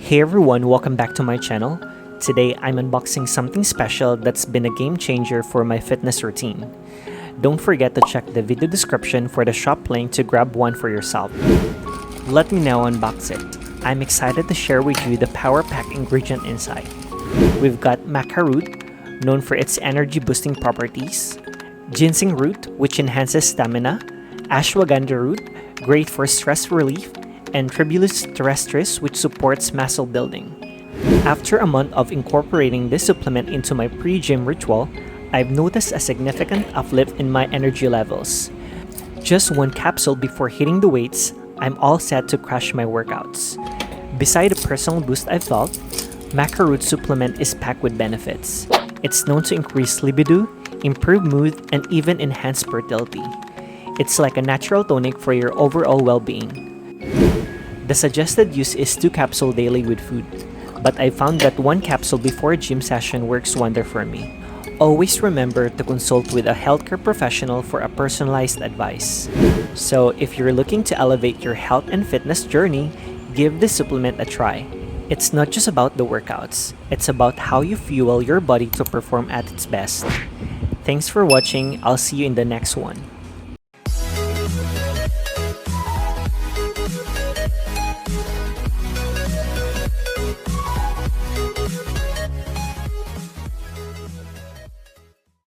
Hey everyone, welcome back to my channel. Today I'm unboxing something special that's been a game changer for my fitness routine. Don't forget to check the video description for the shop link to grab one for yourself. Let me now unbox it. I'm excited to share with you the power pack ingredient inside. We've got maca root, known for its energy boosting properties, ginseng root, which enhances stamina, ashwagandha root, great for stress relief, and Tribulus terrestris, which supports muscle building. After a month of incorporating this supplement into my pre-gym ritual, I've noticed a significant uplift in my energy levels. Just one capsule before hitting the weights, I'm all set to crush my workouts. Beside the personal boost I felt, maca root supplement is packed with benefits. It's known to increase libido, improve mood, and even enhance fertility. It's like a natural tonic for your overall well-being. The suggested use is 2 capsules daily with food, but I found that 1 capsule before a gym session works wonder for me. Always remember to consult with a healthcare professional for a personalized advice. So if you're looking to elevate your health and fitness journey, give this supplement a try. It's not just about the workouts, it's about how you fuel your body to perform at its best. Thanks for watching, I'll see you in the next one.